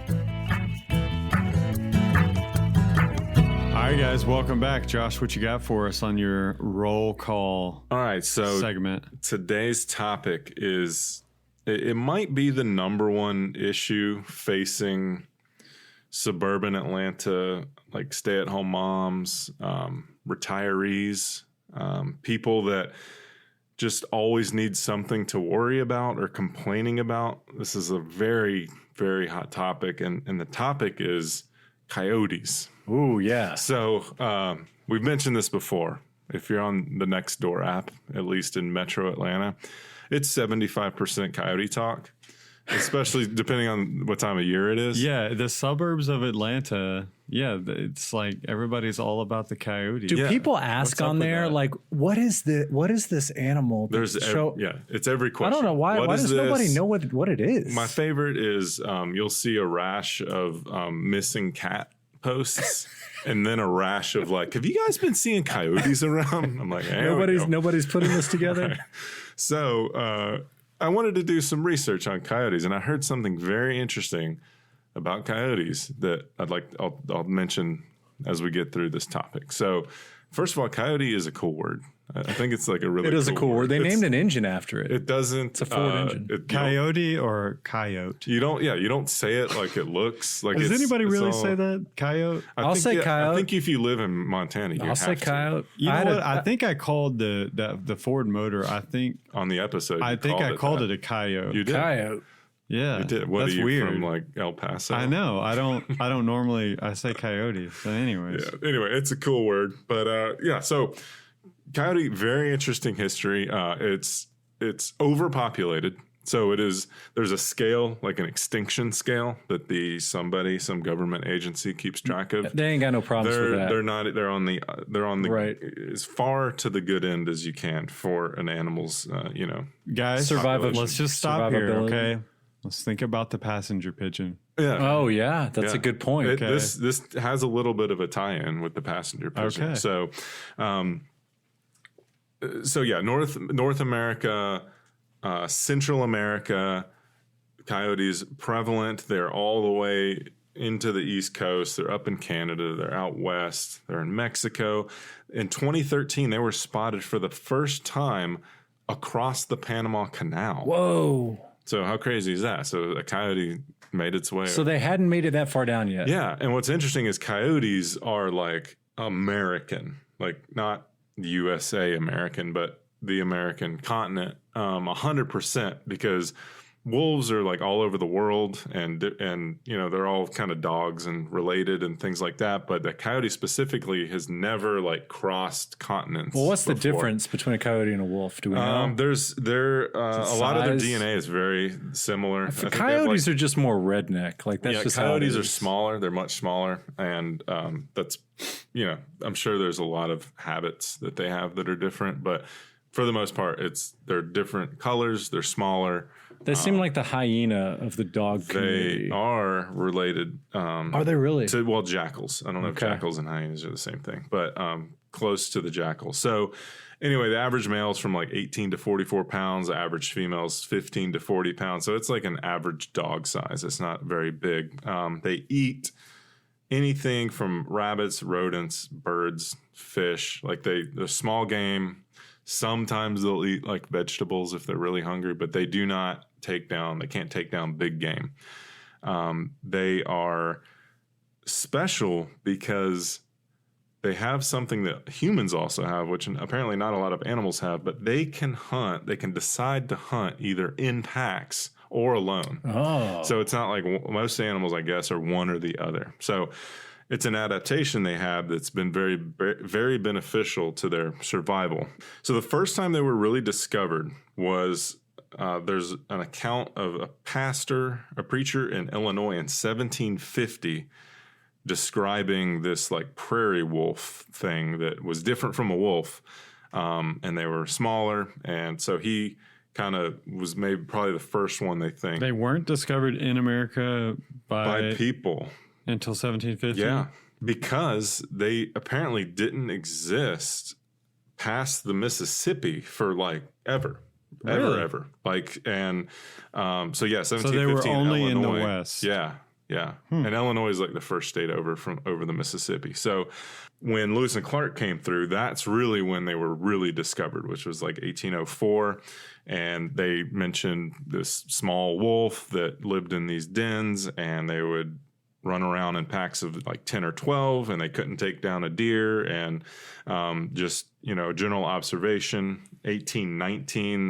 Speaker 2: All right, guys, welcome back. Josh, what you got for us on your roll call
Speaker 1: All right, so
Speaker 2: segment?
Speaker 1: today's topic is it might be the number one issue facing suburban Atlanta, like stay-at-home moms, retirees, people that just always need something to worry about or complaining about. This is a very, very hot topic, and the topic is coyotes.
Speaker 3: Ooh, yeah.
Speaker 1: So we've mentioned this before. If you're on the Nextdoor app, at least in Metro Atlanta, it's 75% coyote talk, especially depending on what time of year it is.
Speaker 2: Yeah, the suburbs of Atlanta. Yeah, it's like everybody's all about the coyote.
Speaker 3: Do
Speaker 1: Yeah.
Speaker 3: people ask
Speaker 1: What's up
Speaker 3: on
Speaker 1: with
Speaker 3: there,
Speaker 1: that?
Speaker 3: like, what is this animal?
Speaker 1: There's it's every
Speaker 3: I
Speaker 1: question.
Speaker 3: don't know why.
Speaker 1: What
Speaker 3: Why
Speaker 1: is
Speaker 3: does
Speaker 1: this?
Speaker 3: nobody know what it is?
Speaker 1: My favorite is you'll see a rash of missing cat posts, and then a rash of like, have you guys been seeing coyotes around? I'm like, there we go.
Speaker 3: nobody's putting this together.
Speaker 1: Right. So I wanted to do some research on coyotes, and I heard something very interesting about coyotes that I'll mention as we get through this topic. So first of all, coyote is a cool word. I think it's like a really
Speaker 3: It is a cool word. They
Speaker 1: It's-
Speaker 3: named an engine after it.
Speaker 1: It doesn't. It's
Speaker 3: a Ford engine.
Speaker 2: Coyote or coyote?
Speaker 1: You don't say it like it looks like.
Speaker 2: Does anybody
Speaker 1: it's
Speaker 2: really
Speaker 1: all-
Speaker 2: say that? Coyote?
Speaker 3: I'll say coyote.
Speaker 1: I think if you live in Montana, you
Speaker 3: I'll
Speaker 1: have
Speaker 3: say
Speaker 1: to.
Speaker 3: coyote.
Speaker 2: You know what? I think I called the Ford motor. I think
Speaker 1: On the episode,
Speaker 2: I called it a coyote.
Speaker 1: You did.
Speaker 3: Coyote.
Speaker 2: Yeah,
Speaker 1: You did. What
Speaker 2: that's
Speaker 1: are you
Speaker 2: weird.
Speaker 1: from, like El Paso?
Speaker 2: I know. I don't normally. I say coyote. But anyways,
Speaker 1: Yeah. Anyway, it's a cool word, but yeah. So, coyote, very interesting history. It's overpopulated. So it is. There's a scale, like an extinction scale, that some government agency keeps track of.
Speaker 3: They ain't got no problems with that.
Speaker 1: They're not. They're on the
Speaker 3: Right.
Speaker 1: as far to the good end as you can for an animal's.
Speaker 2: guys,
Speaker 3: Survivability.
Speaker 2: let's just stop here,
Speaker 3: Survivability.
Speaker 2: okay? Let's think about the passenger pigeon.
Speaker 1: Yeah.
Speaker 3: Oh yeah, that's
Speaker 1: Yeah.
Speaker 3: a good point.
Speaker 1: It-
Speaker 2: Okay.
Speaker 1: This has a little bit of a tie-in with the passenger pigeon.
Speaker 2: Okay.
Speaker 1: So, yeah, North America, Central America, coyotes prevalent. They're all the way into the East Coast. They're up in Canada. They're out west. They're in Mexico. In 2013, they were spotted for the first time across the Panama Canal.
Speaker 3: Whoa.
Speaker 1: So how crazy is that? So a coyote made its way.
Speaker 3: So they hadn't made it that far down yet.
Speaker 1: Yeah, and what's interesting is coyotes are like American, like not USA American, but the American continent, 100%, because wolves are like all over the world, and they're all kind of dogs and related and things like that. But the coyote specifically has never like crossed continents.
Speaker 3: Well, what's the
Speaker 1: before.
Speaker 3: difference between a coyote and a wolf? Do we know?
Speaker 1: A lot of their
Speaker 3: size?
Speaker 1: DNA is very similar. I think they have,
Speaker 3: Coyotes
Speaker 1: like,
Speaker 3: are just more redneck. Like that's just
Speaker 1: coyotes
Speaker 3: how it
Speaker 1: are
Speaker 3: is.
Speaker 1: smaller. They're much smaller, and that's I'm sure there's a lot of habits that they have that are different, but for the most part, they're different colors. They're smaller.
Speaker 3: They seem like the hyena of the dog community.
Speaker 1: They are related.
Speaker 3: Are they really?
Speaker 1: To jackals. I don't know if
Speaker 3: Okay.
Speaker 1: jackals and hyenas are the same thing, but close to the jackal. So anyway, the average male is from like 18 to 44 pounds. The average female is 15 to 40 pounds. So it's like an average dog size. It's not very big. They eat anything from rabbits, rodents, birds, fish. Like they're small game. Sometimes they'll eat like vegetables if they're really hungry, but they can't take down big game. They are special because they have something that humans also have, which apparently not a lot of animals have, but they can hunt. They can decide to hunt either in packs or alone.
Speaker 3: Oh.
Speaker 1: So it's not like most animals, I guess, are one or the other. So it's an adaptation they have that's been very, very beneficial to their survival. So the first time they were really discovered was there's an account of a preacher in Illinois in 1750 describing this like prairie wolf thing that was different from a wolf, and they were smaller. And so he kind of was maybe probably the first one they think
Speaker 2: they weren't discovered in America
Speaker 1: by people.
Speaker 2: until 1750.
Speaker 1: Yeah, because they apparently didn't exist past the Mississippi for like ever.
Speaker 2: Really?
Speaker 1: Ever. Like, and so yeah, 1750
Speaker 2: So they were only in the
Speaker 1: Illinois.
Speaker 2: West.
Speaker 1: Yeah. And Illinois is like the first state over the Mississippi. So when Lewis and Clark came through, that's really when they were really discovered, which was like 1804. And they mentioned this small wolf that lived in these dens, and they would run around in packs of like 10 or 12, and they couldn't take down a deer. And general observation, 1819,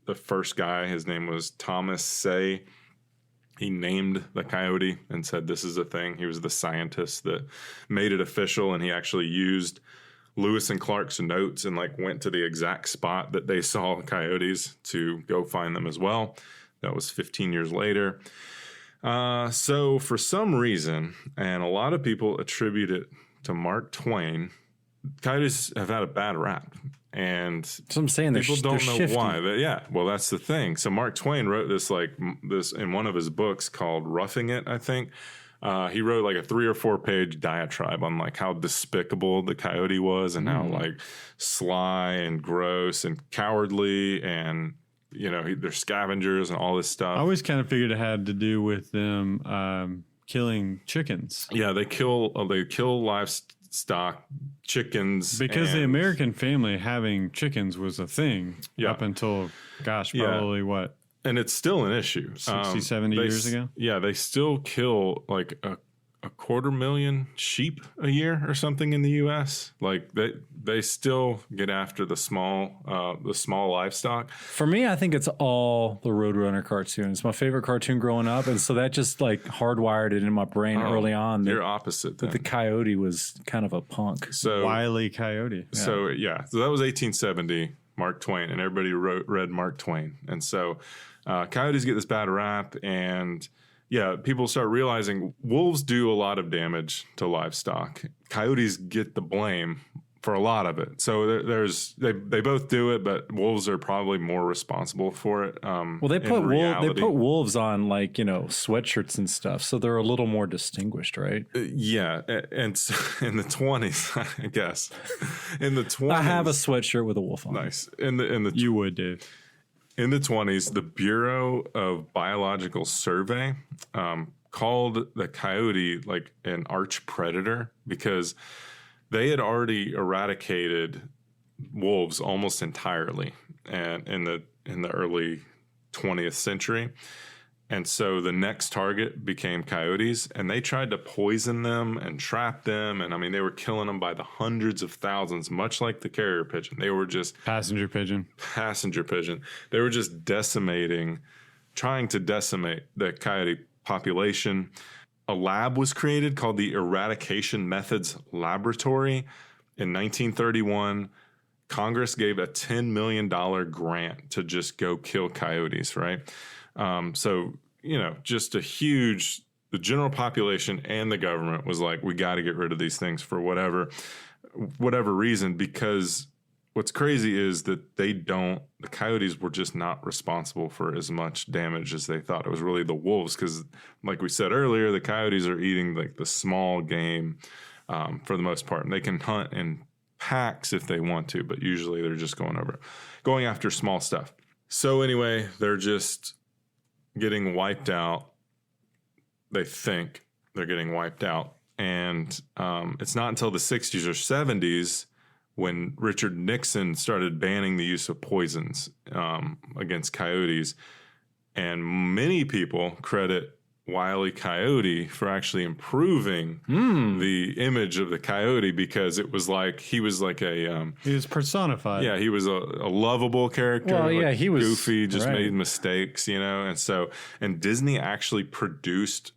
Speaker 1: the first guy, his name was Thomas Say. He named the coyote and said, this is a thing. He was the scientist that made it official, and he actually used Lewis and Clark's notes and like went to the exact spot that they saw coyotes to go find them as well. That was 15 years later. So for some reason, and a lot of people attribute it to Mark Twain, coyotes have had a bad rap. And
Speaker 3: So I'm saying
Speaker 1: people don't know
Speaker 3: shifty.
Speaker 1: why. But yeah, well, that's the thing. So Mark Twain wrote this in one of his books called Roughing It, I think. He wrote like a 3 or 4 page diatribe on like how despicable the coyote was, and how like sly and gross and cowardly, and they're scavengers and all this stuff.
Speaker 2: I always kind of figured it had to do with them killing chickens.
Speaker 1: Yeah, they kill livestock, chickens.
Speaker 2: Because the
Speaker 1: and-
Speaker 2: American family having chickens was a thing
Speaker 1: Yeah.
Speaker 2: up until, gosh,
Speaker 1: Yeah.
Speaker 2: probably what?
Speaker 1: And it's still an issue.
Speaker 2: 60, 70 years ago?
Speaker 1: Yeah, they still kill like a 250,000 sheep a year or something in the U.S. Like they still get after the small livestock.
Speaker 3: For me, I think it's all the Roadrunner cartoon. It's my favorite cartoon growing up, and so that just like hardwired it in my brain early on.
Speaker 1: You're opposite then.
Speaker 3: The coyote was kind of a punk.
Speaker 1: So
Speaker 2: Wile E. Coyote.
Speaker 1: So that was 1870, Mark Twain, and everybody read Mark Twain, and so coyotes get this bad rap, and people start realizing wolves do a lot of damage to livestock. Coyotes get the blame for a lot of it. So they both do it, but wolves are probably more responsible for it.
Speaker 3: Well, they put wolves on like sweatshirts and stuff, so they're a little more distinguished, right?
Speaker 1: And so in the 20s, I guess. In the 20s,
Speaker 3: I have a sweatshirt with a wolf on.
Speaker 1: Nice.
Speaker 2: You would, Dave.
Speaker 1: In the 20s, the Bureau of Biological Survey called the coyote like an arch predator because they had already eradicated wolves almost entirely and in the early 20th century. And so the next target became coyotes, and they tried to poison them and trap them. And I mean, they were killing them by the hundreds of thousands, much like the carrier pigeon. They were just
Speaker 2: passenger pigeon.
Speaker 1: They were just trying to decimate the coyote population. A lab was created called the Eradication Methods Laboratory in 1931. Congress gave a $10 million grant to just go kill coyotes, right? So, just the general population and the government was like, we got to get rid of these things for whatever reason, because what's crazy is that the coyotes were just not responsible for as much damage as they thought. It was really the wolves, because like we said earlier, the coyotes are eating like the small game for the most part. And they can hunt in packs if they want to, but usually they're just going after small stuff. So anyway, they're just getting wiped out. They think they're getting wiped out. And it's not until the 60s or 70s when Richard Nixon started banning the use of poisons against coyotes. And many people credit Wile E. Coyote for actually improving the image of the coyote, because it was like he was personified. Yeah, he was a lovable character.
Speaker 3: Well, yeah, he was
Speaker 1: goofy, just made mistakes, and Disney actually produced.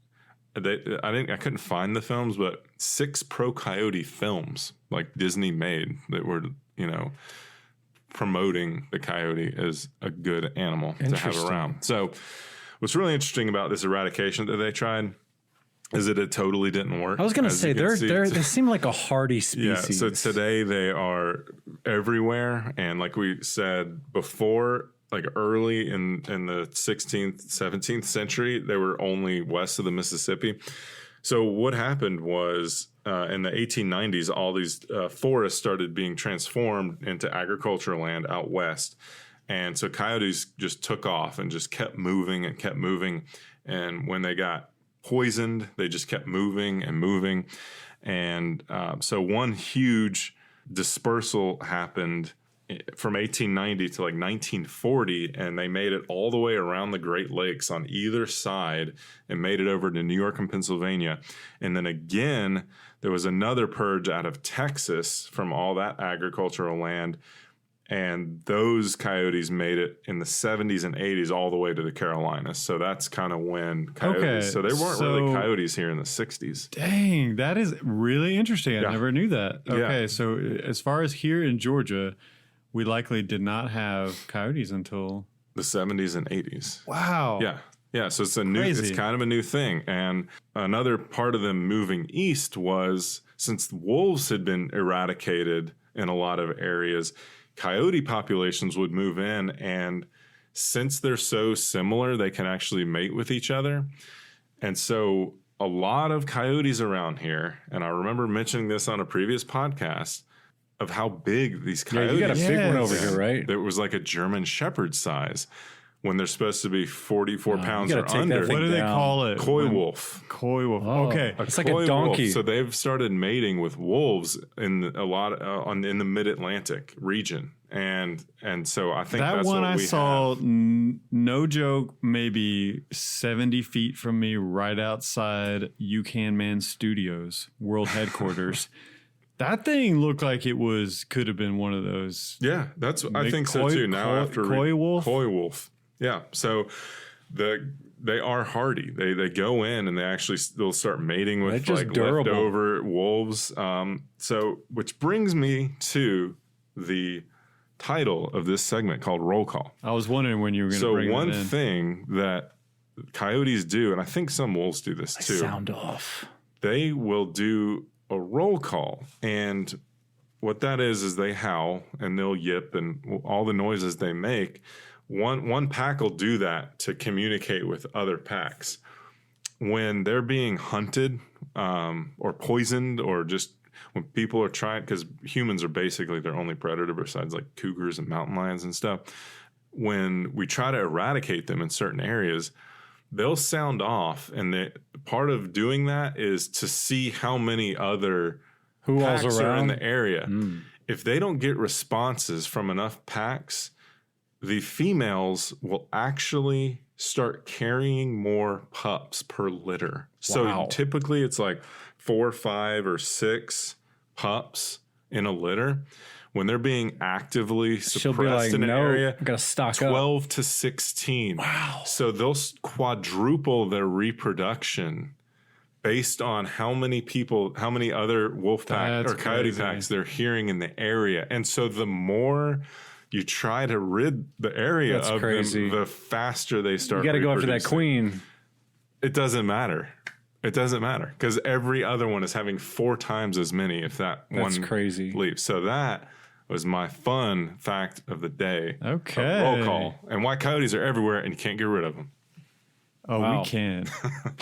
Speaker 1: I couldn't find the films, but 6 pro coyote films like Disney made that were promoting the coyote as a good animal to have around. So what's really interesting about this eradication that they tried is that it totally didn't work.
Speaker 3: I was going to say they seem like a hardy species.
Speaker 1: Yeah, so today they are everywhere, and like we said before, like early in the 16th, 17th century, they were only west of the Mississippi. So what happened was in the 1890s, all these forests started being transformed into agricultural land out west. And so coyotes just took off and just kept moving and kept moving. And when they got poisoned, they just kept moving and moving. And so one huge dispersal happened from 1890 to like 1940, and they made it all the way around the Great Lakes on either side and made it over to New York and Pennsylvania. And then again, there was another purge out of Texas from all that agricultural land. And those coyotes made it in the 70s and 80s all the way to the Carolinas. So that's kind of when coyotes. Okay, so there weren't really coyotes here in the 60s.
Speaker 2: Dang, that is really interesting. I never knew that. Okay, so as far as here in Georgia, we likely did not have coyotes until
Speaker 1: the 70s and 80s.
Speaker 2: Wow.
Speaker 1: Yeah. So it's kind of a new thing. And another part of them moving east was, since wolves had been eradicated in a lot of areas, coyote populations would move in, and since they're so similar, they can actually mate with each other. And so a lot of coyotes around here, and I remember mentioning this on a previous podcast, of how big these coyotes.
Speaker 3: You got a big one over here, right?
Speaker 1: That was like a German Shepherd size. when they're supposed to be 44 pounds
Speaker 3: you
Speaker 1: or
Speaker 3: gotta take that
Speaker 1: under.
Speaker 3: thing
Speaker 2: What do they
Speaker 3: down.
Speaker 2: call it?
Speaker 1: Coy wolf.
Speaker 2: Coy wolf.
Speaker 3: Oh.
Speaker 2: Okay.
Speaker 3: It's like a
Speaker 1: Coy
Speaker 3: donkey.
Speaker 1: wolf. So they've started mating with wolves in a lot in the Mid-Atlantic region, and so I think
Speaker 2: That
Speaker 1: that's
Speaker 2: one
Speaker 1: what
Speaker 2: I
Speaker 1: we
Speaker 2: saw,
Speaker 1: have.
Speaker 2: no joke, maybe 70 feet from me, right outside UCAN Man Studios, world headquarters. That thing looked like could have been one of those.
Speaker 1: Yeah, I
Speaker 2: Big
Speaker 1: think so
Speaker 2: coy-
Speaker 1: too. Now
Speaker 2: coy-
Speaker 1: after
Speaker 2: coy wolf?
Speaker 1: coy wolf, yeah. So they are hardy. They go in and they'll start mating with
Speaker 3: They're just
Speaker 1: like
Speaker 3: durable.
Speaker 1: leftover wolves. So which brings me to the title of this segment called Roll Call.
Speaker 2: I was wondering when you were going to
Speaker 1: So
Speaker 2: bring
Speaker 1: one
Speaker 2: that in.
Speaker 1: thing that coyotes do, and I think some wolves do this too,
Speaker 3: Sound off.
Speaker 1: they will do a roll call. And what that is they howl and they'll yip and all the noises they make. One pack will do that to communicate with other packs. When they're being hunted or poisoned, or just when people are trying, because humans are basically their only predator besides like cougars and mountain lions and stuff. When we try to eradicate them in certain areas, they'll sound off. And part of doing that is to see how many other
Speaker 3: Who all's
Speaker 1: packs are in
Speaker 3: around?
Speaker 1: the area. If they don't get responses from enough packs, the females will actually start carrying more pups per litter. So
Speaker 3: Wow.
Speaker 1: typically it's like 4, 5, or 6 pups in a litter. When they're being actively
Speaker 3: She'll be
Speaker 1: suppressed
Speaker 3: like,
Speaker 1: in an
Speaker 3: no,
Speaker 1: area,
Speaker 3: I gotta stock up.
Speaker 1: 12 to 16. Wow. So they'll quadruple their reproduction based on how many other wolf pack
Speaker 2: That's
Speaker 1: or coyote
Speaker 2: crazy.
Speaker 1: packs they're hearing in the area. And so the more you try to rid the area
Speaker 3: That's
Speaker 1: of
Speaker 3: crazy.
Speaker 1: them, the faster they start.
Speaker 3: You got to go after that
Speaker 1: reproducing.
Speaker 3: queen.
Speaker 1: It doesn't matter. It doesn't matter because every other one is having 4 times as many if that
Speaker 3: That's
Speaker 1: one
Speaker 3: crazy.
Speaker 1: leaves. So that was my fun fact of the day.
Speaker 2: Okay.
Speaker 1: Roll call. And why coyotes are everywhere and you can't get rid of them.
Speaker 2: Oh,
Speaker 3: Wow.
Speaker 2: we can.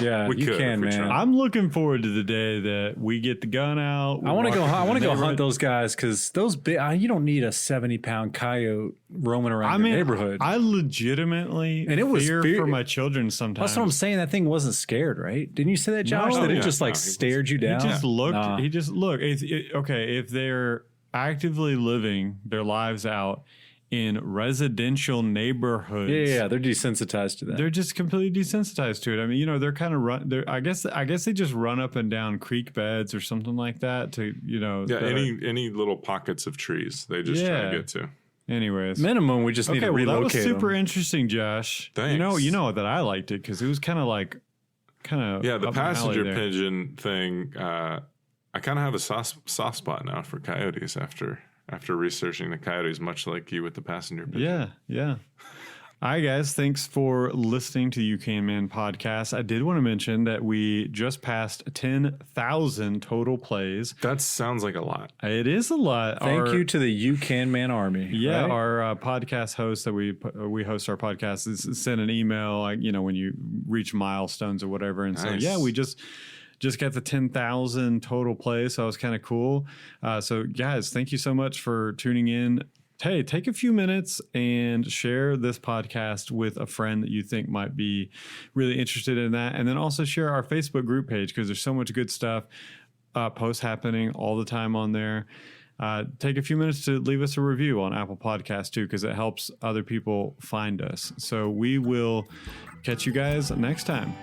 Speaker 3: Yeah,
Speaker 1: We
Speaker 3: you
Speaker 1: could
Speaker 3: can,
Speaker 1: if we
Speaker 3: man.
Speaker 1: tried.
Speaker 2: I'm looking forward to the day that we get the gun out.
Speaker 3: I want to go. I want to go hunt
Speaker 2: those.
Speaker 3: those guys because those big. You don't need a 70-pound coyote roaming around your neighborhood.
Speaker 2: I legitimately
Speaker 3: And it was
Speaker 2: fear
Speaker 3: fear-
Speaker 2: for my children sometimes.
Speaker 3: That's what I'm saying. That thing wasn't scared, right? Didn't you say that, Josh?
Speaker 2: No.
Speaker 3: that it
Speaker 1: Yeah,
Speaker 3: just like
Speaker 1: no, he
Speaker 3: stared you down.
Speaker 2: He just looked.
Speaker 3: Nah.
Speaker 2: He just looked. Okay, if they're actively living their lives out in residential neighborhoods,
Speaker 3: Yeah, they're desensitized to that.
Speaker 2: they're just completely desensitized to it. I mean, they're kind of run. I guess they just run up and down creek beds or something like that to
Speaker 1: Yeah,
Speaker 2: the-
Speaker 1: any little pockets of trees they just try
Speaker 2: Yeah.
Speaker 1: to get to.
Speaker 2: Anyways,
Speaker 3: Minimum, we just need
Speaker 2: okay,
Speaker 3: to
Speaker 2: well,
Speaker 3: relocate
Speaker 2: that was super
Speaker 3: them.
Speaker 2: interesting, Josh.
Speaker 1: Thanks.
Speaker 2: You know that I liked it because it was kind of
Speaker 1: Yeah, the
Speaker 2: up my alley
Speaker 1: passenger
Speaker 2: there.
Speaker 1: pigeon thing. I kind of have a soft spot now for coyotes after researching the coyotes, much like you with the passenger pigeon.
Speaker 2: Yeah. All right, guys. Thanks for listening to the UCAN Man podcast. I did want to mention that we just passed 10,000 total plays.
Speaker 1: That sounds like a lot.
Speaker 2: It is a lot.
Speaker 3: Thank you to the You Can Man Army.
Speaker 2: Yeah,
Speaker 3: right?
Speaker 2: our podcast host that we host our podcast sent an email, like, when you reach milestones or whatever. And so,
Speaker 1: Nice.
Speaker 2: yeah, we just got the 10,000 total plays. So it was kind of cool. So guys, thank you so much for tuning in. Hey, take a few minutes and share this podcast with a friend that you think might be really interested in that. And then also share our Facebook group page because there's so much good stuff, posts happening all the time on there. Take a few minutes to leave us a review on Apple Podcasts too, because it helps other people find us. So we will catch you guys next time.